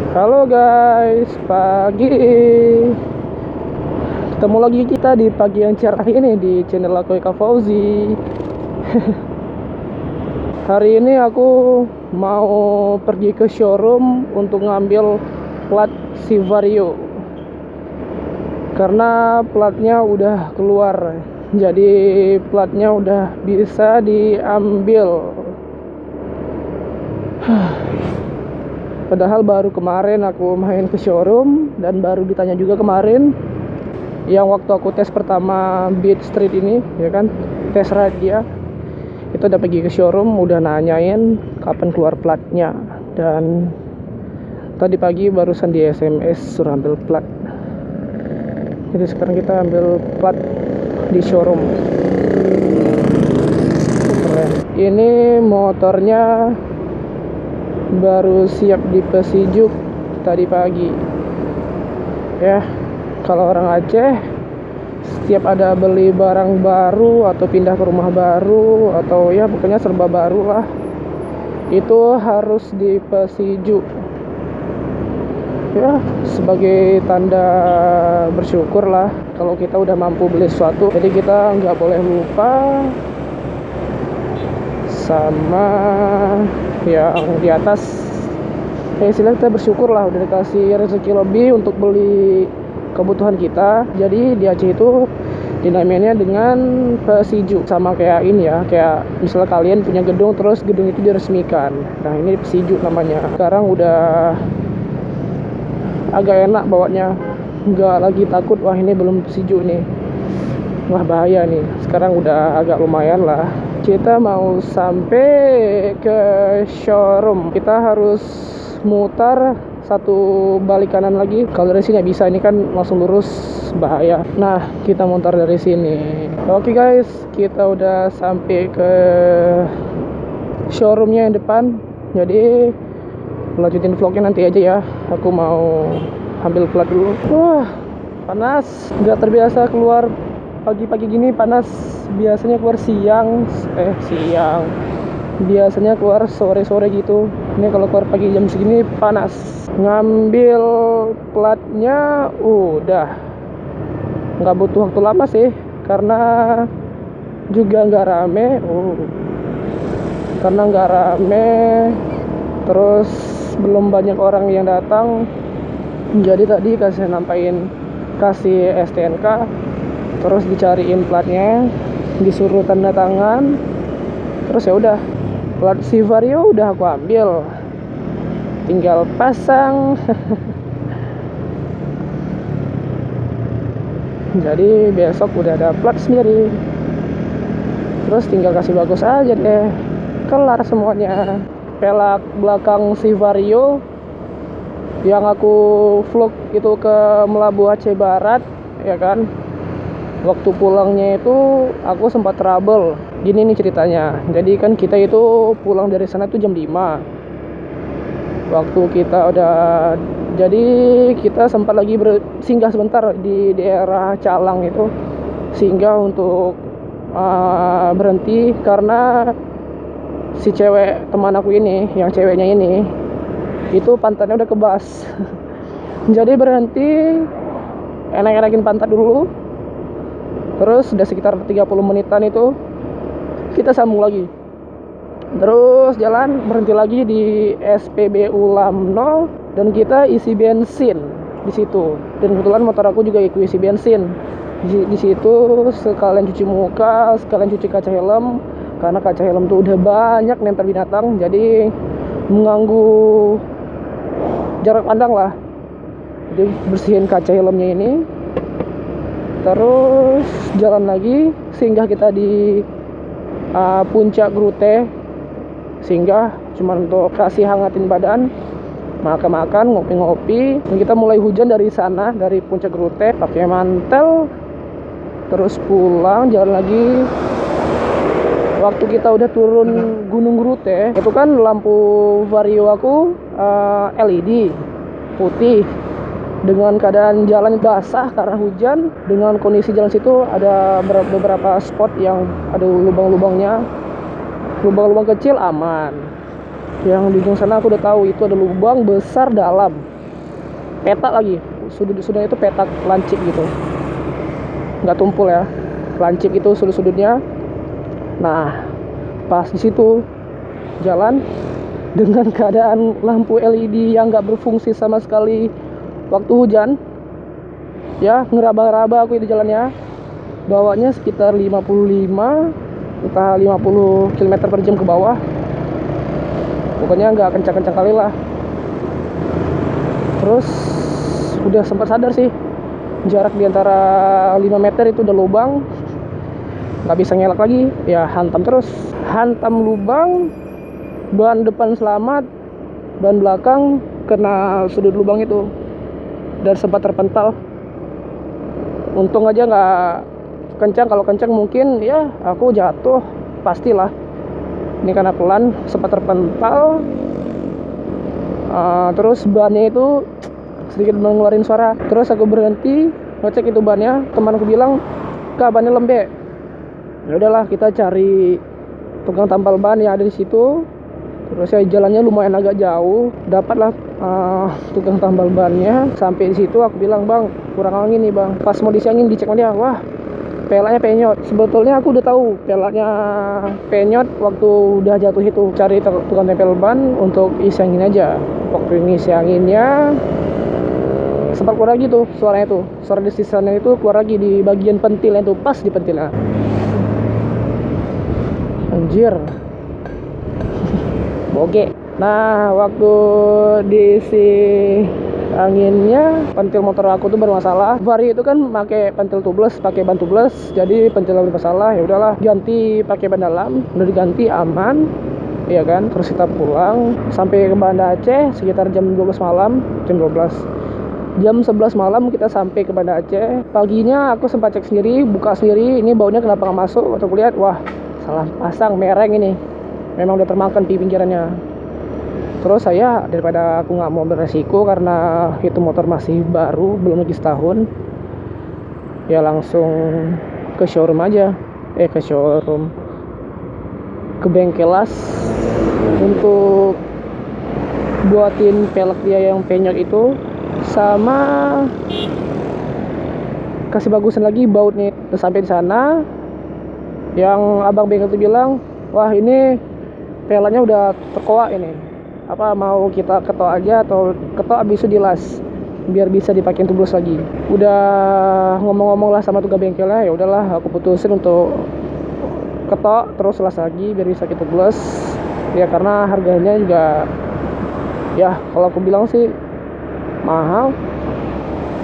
Halo guys, pagi. Ketemu lagi kita di pagi yang cerah ini di channel aku Eka Fauzi. Hari ini aku mau pergi ke showroom untuk ngambil plat si Vario. Karena platnya udah keluar. Jadi platnya udah bisa diambil. Padahal baru kemarin aku main ke showroom dan baru ditanya juga kemarin yang waktu aku tes pertama Beat Street ini, ya kan, tes ride dia, itu udah pergi ke showroom, udah nanyain kapan keluar platnya. Dan tadi pagi barusan di SMS suruh ambil plat. Jadi sekarang kita ambil plat di showroom. Keren. Ini motornya baru siap dipesijuk tadi pagi. Ya, kalau orang Aceh setiap ada beli barang baru atau pindah ke rumah baru atau ya pokoknya serba baru lah, itu harus dipesijuk. Ya, sebagai tanda bersyukur lah kalau kita udah mampu beli sesuatu. Jadi kita nggak boleh lupa sama yang di atas. Ya istilah kita bersyukur lah udah dikasih rezeki lebih untuk beli kebutuhan kita. Jadi di Aceh itu dinamainnya dengan pesiju, sama kayak ini ya, kayak misalnya kalian punya gedung terus gedung itu diresmikan. Nah ini pesiju namanya. Sekarang udah agak enak bawanya, nggak lagi takut wah ini belum pesiju nih, wah bahaya nih. Sekarang udah agak lumayan lah. Kita mau sampai ke showroom, kita harus mutar satu balik kanan lagi. Kalau dari sini nggak bisa, ini kan langsung lurus, bahaya. Nah kita mutar dari sini. Oke guys, kita udah sampai ke showroomnya yang depan. Jadi lanjutin vlognya nanti aja ya. Aku mau ambil plat dulu. Wah panas, nggak terbiasa keluar pagi-pagi gini panas. Biasanya keluar siang, biasanya keluar sore-sore gitu. Ini kalau keluar pagi jam segini panas. Ngambil platnya udah nggak butuh waktu lama sih, karena juga nggak rame. Karena nggak rame, terus belum banyak orang yang datang. Jadi tadi kasih STNK, terus dicariin platnya, disuruh tanda tangan, terus ya udah plat si Vario udah aku ambil, tinggal pasang. Jadi besok udah ada plat sendiri, terus tinggal kasih bagus aja deh, kelar semuanya. Pelak belakang si Vario yang aku vlog itu ke Melabu Aceh Barat, ya kan, waktu pulangnya itu aku sempat trouble. Gini nih ceritanya. Jadi kan kita itu pulang dari sana tuh jam 5. Waktu kita udah, jadi kita sempat lagi singgah sebentar di daerah Calang itu, singgah untuk berhenti karena si cewek teman aku ini, yang ceweknya ini, itu pantatnya udah kebas. Jadi berhenti, enak-enakin pantat dulu. Terus udah sekitar 30 menitan itu kita sambung lagi. Terus jalan, berhenti lagi di SPBU Lamno dan kita isi bensin di situ. Dan kebetulan motor aku juga ikut isi bensin. Di situ sekalian cuci muka, sekalian cuci kaca helm, karena kaca helm tuh udah banyak nempel binatang, jadi mengganggu jarak pandang lah. Jadi bersihin kaca helmnya ini, terus jalan lagi, singgah kita di Puncak Grute. Singgah cuma untuk kasih hangatin badan, makan-makan, ngopi-ngopi. Dan kita mulai hujan dari sana, dari Puncak Grute, pakai mantel. Terus pulang, jalan lagi. Waktu kita udah turun Gunung Grute, itu kan lampu Vario aku LED putih, dengan keadaan jalan basah karena hujan. Dengan kondisi jalan situ ada beberapa spot yang ada lubang-lubangnya, lubang-lubang kecil aman. Yang di ujung sana aku udah tahu itu ada lubang besar dalam. peta lagi, sudut-sudutnya itu peta lancip gitu, nggak tumpul ya, lancip itu sudut-sudutnya. Nah pas di situ jalan dengan keadaan lampu LED yang nggak berfungsi sama sekali waktu hujan ya, ngeraba-raba aku itu jalannya, bawanya sekitar 55 entah 50 km per jam ke bawah, pokoknya nggak kencang-kencang kali lah. Terus udah sempat sadar sih, jarak di antara 5 meter itu udah lubang, nggak bisa ngelak lagi ya, hantam lubang, ban depan selamat, ban belakang kena sudut lubang itu dan sempat terpental. Untung aja nggak kencang, kalau kencang mungkin ya aku jatuh pastilah. Ini karena pelan, sempat terpental. Terus bannya itu sedikit mengeluarin suara. Terus aku berhenti ngecek itu bannya, temanku bilang, "Kak, bannya lembek." Ya udahlah, kita cari tukang tambal ban yang ada di situ. Terus ya jalannya lumayan agak jauh, dapatlah tukang tambal bannya. Sampai di situ aku bilang, "Bang, kurang angin nih bang." Pas mau disiangin, dicek sama dia, wah pelaknya penyot. Sebetulnya aku udah tahu pelaknya penyot waktu udah jatuh itu. Cari tukang tempel ban untuk isi angin aja. Waktu ini isi anginnya sempat keluar lagi tuh suaranya tuh, suara desisannya itu keluar lagi di bagian pentilnya tuh, pas di pentilnya. Anjir, boge. Nah waktu diisi anginnya, pentil motor aku tuh bermasalah. Vario itu kan pakai pentil tubeless, pakai ban tubeless, jadi pentilnya bermasalah. Ya udahlah, ganti pakai ban dalam. Udah diganti, aman, ya kan. Terus kita pulang sampai ke Banda Aceh sekitar jam 12 malam, jam 11 malam kita sampai ke Banda Aceh. Paginya aku sempat cek sendiri, buka sendiri, ini baunya kenapa nggak masuk. Waktu aku lihat, wah salah pasang mereng ini, memang udah termakan di pinggirannya. Terus saya daripada aku nggak mau beresiko karena itu motor masih baru, belum lagi setahun, ya langsung ke showroom aja, ke bengkelas untuk buatin pelek dia yang penyok itu, sama kasih bagusan lagi bautnya. Terus sampai di sana, yang abang bengkel itu bilang, wah ini peleknya udah terkoak ini, apa mau kita ketok aja atau ketok abis itu dilas biar bisa dipakai tubeless lagi. Udah ngomong-ngomong lah sama tukang bengkelnya, ya udahlah aku putusin untuk ketok terus las lagi biar bisa kita tubeless ya, karena harganya juga ya kalau aku bilang sih mahal,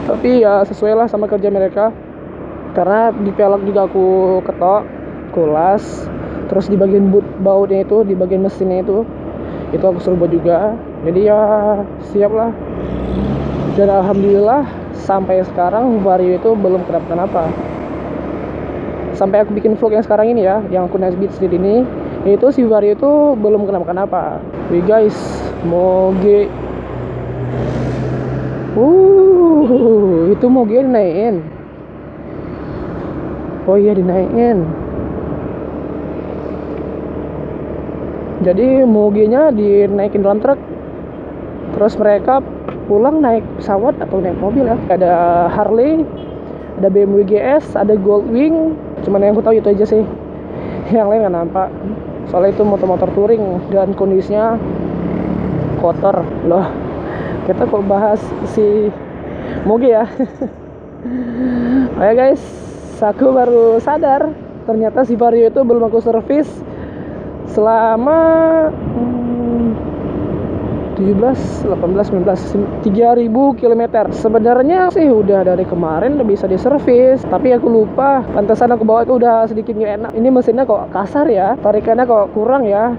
tapi ya sesuai lah sama kerja mereka. Karena di pelek juga aku ketok, kulas, terus di bagian bautnya itu, di bagian mesinnya itu aku suruh buat juga. Jadi ya siap lah. Dan alhamdulillah sampai sekarang Vario itu belum kenapa-kenapa. Sampai aku bikin vlog yang sekarang ini ya, yang aku Nice Beat Street ini, itu si Vario itu belum kenapa-kenapa. Wih guys, moge. Itu moge dinaikin. Oh iya dinaikin. Jadi mogenya dinaikin dalam truk, terus mereka pulang naik pesawat atau naik mobil ya. Ada Harley, ada BMW GS, ada Goldwing. Cuman yang aku tahu itu aja sih, yang lain nggak nampak. Soalnya itu motor-motor touring dan kondisinya kotor loh. Kita kok bahas si moge ya. Oke guys, aku baru sadar ternyata si Vario itu belum aku servis selama 17, 18, 19, 3000 km. Sebenarnya sih udah dari kemarin udah bisa diservis, tapi aku lupa. Pantesan aku bawa itu udah sedikit gak enak. Ini mesinnya kok kasar ya, tarikannya kok kurang ya.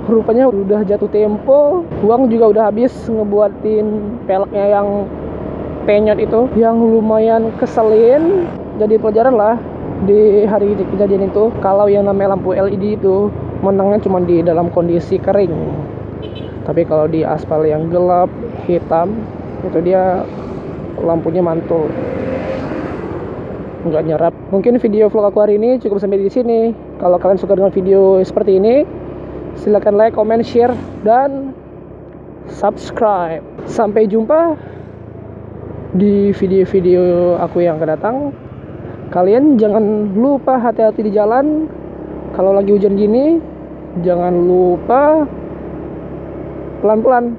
Rupanya udah jatuh tempo, uang juga udah habis ngebuatin peleknya yang penyot itu, yang lumayan keselin. Jadi pelajaran lah di hari kejadian itu, kalau yang namanya lampu LED itu menangnya cuma di dalam kondisi kering. Tapi kalau di aspal yang gelap, hitam, itu dia lampunya mantul, nggak nyerap. Mungkin video vlog aku hari ini cukup sampai di sini. Kalau kalian suka dengan video seperti ini, silakan like, comment, share, dan subscribe. Sampai jumpa di video-video aku yang akan datang. Kalian jangan lupa hati-hati di jalan. Kalau lagi hujan gini, jangan lupa pelan-pelan.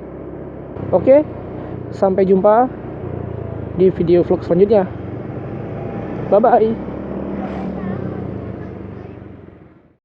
Oke, sampai jumpa di video vlog selanjutnya. Bye-bye.